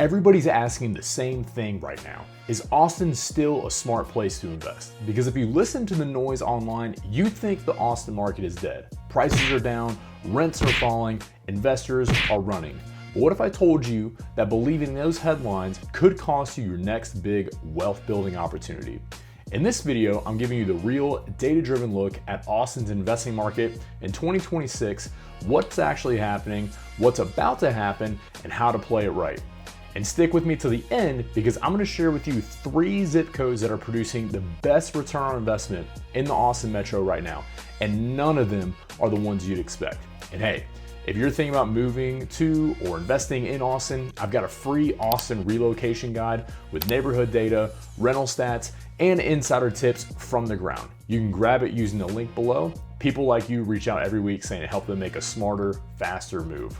Everybody's asking the same thing right now. Is Austin still a smart place to invest? Because if you listen to the noise online, you'd think the Austin market is dead. Prices are down, rents are falling, investors are running. But what if I told you that believing those headlines could cost you your next big wealth building opportunity? In this video, I'm giving you the real data-driven look at Austin's investing market in 2026, what's actually happening, what's about to happen, and how to play it right. And stick with me to the end because I'm gonna share with you 3 zip codes that are producing the best return on investment in the Austin metro right now. And none of them are the ones you'd expect. And hey, if you're thinking about moving to or investing in Austin, I've got a free Austin relocation guide with neighborhood data, rental stats, and insider tips from the ground. You can grab it using the link below. People like you reach out every week saying it helped them make a smarter, faster move.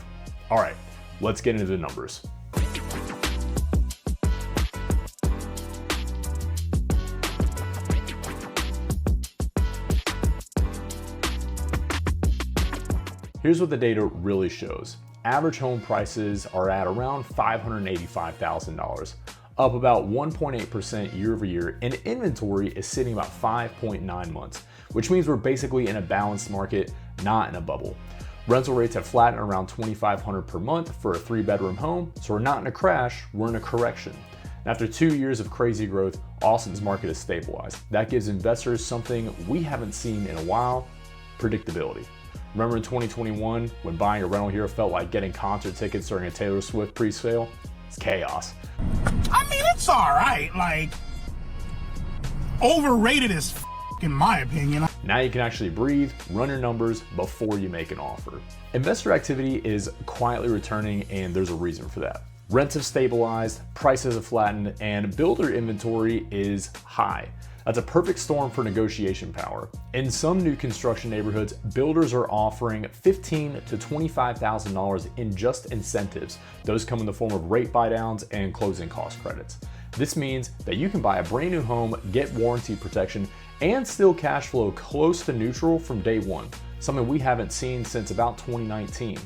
All right, let's get into the numbers. Here's what the data really shows. Average home prices are at around $585,000, up about 1.8% year over year, and inventory is sitting about 5.9 months, which means we're basically in a balanced market, not in a bubble. Rental rates have flattened around $2,500 per month for a 3-bedroom home, so we're not in a crash, we're in a correction. And after 2 years of crazy growth, Austin's market is stabilized. That gives investors something we haven't seen in a while: predictability. Remember in 2021 when buying a rental here felt like getting concert tickets during a Taylor Swift pre-sale? It's chaos. I mean, it's all right. Like, overrated as in my opinion. Now you can actually breathe, run your numbers before you make an offer. Investor activity is quietly returning, and there's a reason for that. Rents have stabilized, prices have flattened, and builder inventory is high. That's a perfect storm for negotiation power. In some new construction neighborhoods, builders are offering $15,000 to $25,000 in just incentives. Those come in the form of rate buydowns and closing cost credits. This means that you can buy a brand new home, get warranty protection, and still cash flow close to neutral from day one, something we haven't seen since about 2019.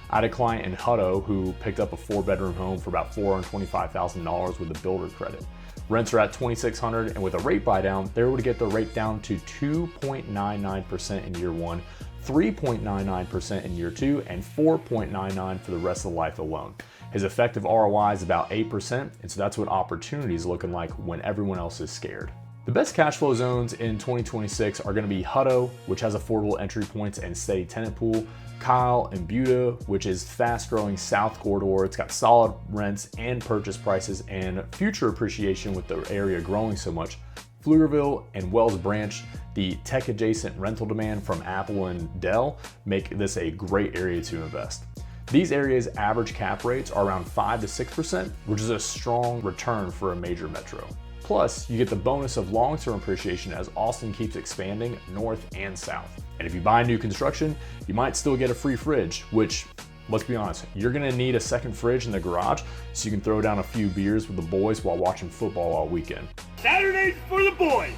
I had a client in Hutto who picked up a 4-bedroom home for about $425,000 with a builder credit. Rents are at $2,600, and with a rate buy down, they're able to get the rate down to 2.99% in year 1, 3.99% in year 2, and 4.99% for the rest of the life alone. His effective ROI is about 8%, and so that's what opportunity is looking like when everyone else is scared. The best cash flow zones in 2026 are going to be Hutto, which has affordable entry points and steady tenant pool; Kyle and Buda, which is fast growing south corridor. It's got solid rents and purchase prices and future appreciation with the area growing so much; Pflugerville and Wells Branch, the tech adjacent rental demand from Apple and Dell make this a great area to invest. These areas' average cap rates are around 5 to 6%, which is a strong return for a major metro. Plus, you get the bonus of long-term appreciation as Austin keeps expanding north and south. And if you buy new construction, you might still get a free fridge, which, let's be honest, you're gonna need a second fridge in the garage so you can throw down a few beers with the boys while watching football all weekend. Saturdays for the boys!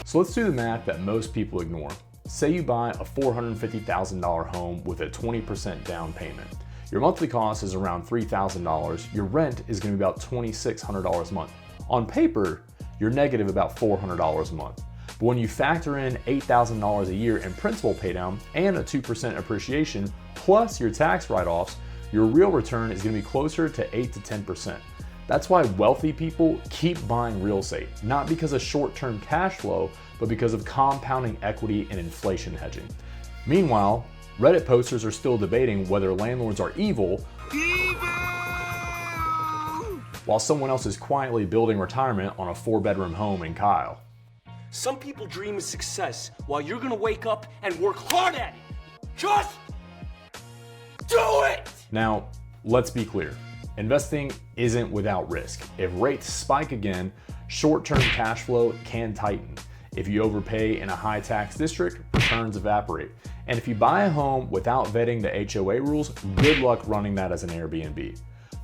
So let's do the math that most people ignore. Say you buy a $450,000 home with a 20% down payment. Your monthly cost is around $3,000. Your rent is going to be about $2,600 a month. On paper, you're negative about $400 a month. But when you factor in $8,000 a year in principal paydown and a 2% appreciation, plus your tax write-offs, your real return is going to be closer to 8 to 10%. That's why wealthy people keep buying real estate, not because of short-term cash flow, but because of compounding equity and inflation hedging. Meanwhile, Reddit posters are still debating whether landlords are evil, while someone else is quietly building retirement on a 4-bedroom home in Kyle. Some people dream of success while you're gonna wake up and work hard at it. Just do it! Now, let's be clear. Investing isn't without risk. If rates spike again, short-term cash flow can tighten. If you overpay in a high-tax district, returns evaporate. And if you buy a home without vetting the HOA rules, good luck running that as an Airbnb.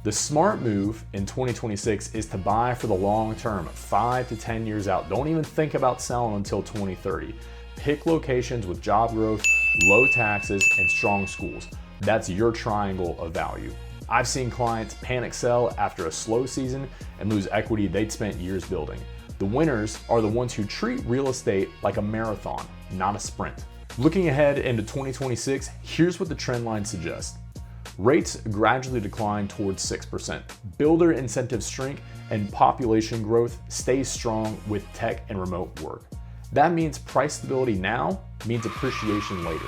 The smart move in 2026 is to buy for the long term, 5 to 10 years out. Don't even think about selling until 2030. Pick locations with job growth, low taxes, and strong schools. That's your triangle of value. I've seen clients panic sell after a slow season and lose equity they'd spent years building. The winners are the ones who treat real estate like a marathon, not a sprint. Looking ahead into 2026, here's what the trend line suggests. Rates gradually decline towards 6%. Builder incentives shrink and population growth stays strong with tech and remote work. That means price stability now means appreciation later.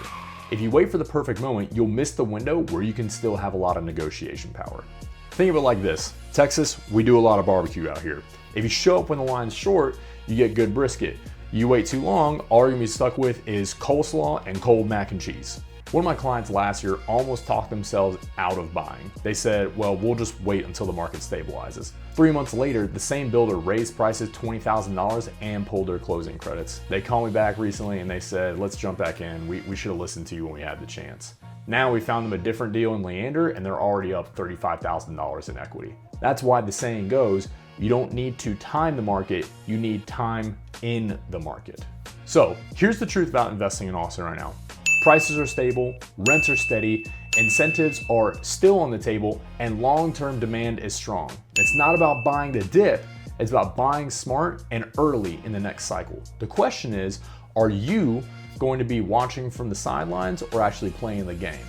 If you wait for the perfect moment, you'll miss the window where you can still have a lot of negotiation power. Think of it like this. Texas, we do a lot of barbecue out here. If you show up when the line's short, you get good brisket. You wait too long, all you're gonna be stuck with is coleslaw and cold mac and cheese. One of my clients last year almost talked themselves out of buying. They said, well, we'll just wait until the market stabilizes. 3 months later, the same builder raised prices $20,000 and pulled their closing credits. They called me back recently and they said, let's jump back in. We should have listened to you when we had the chance. Now we found them a different deal in Leander and they're already up $35,000 in equity. That's why the saying goes, you don't need to time the market, you need time in the market. So here's the truth about investing in Austin right now. Prices are stable, rents are steady, incentives are still on the table, and long-term demand is strong. It's not about buying the dip, it's about buying smart and early in the next cycle. The question is, are you going to be watching from the sidelines or actually playing the game?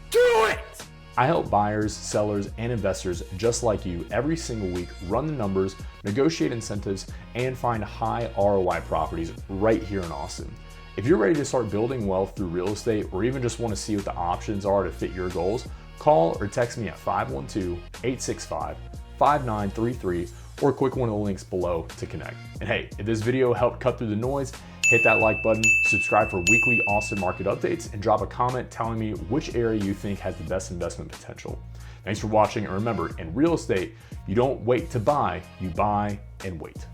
Do it! I help buyers, sellers, and investors just like you every single week run the numbers, negotiate incentives, and find high ROI properties right here in Austin. If you're ready to start building wealth through real estate or even just want to see what the options are to fit your goals, call or text me at 512-865-5933 or click one of the links below to connect. And hey, if this video helped cut through the noise, hit that like button, subscribe for weekly Austin market updates, and drop a comment telling me which area you think has the best investment potential. Thanks for watching, and remember, in real estate, you don't wait to buy, you buy and wait.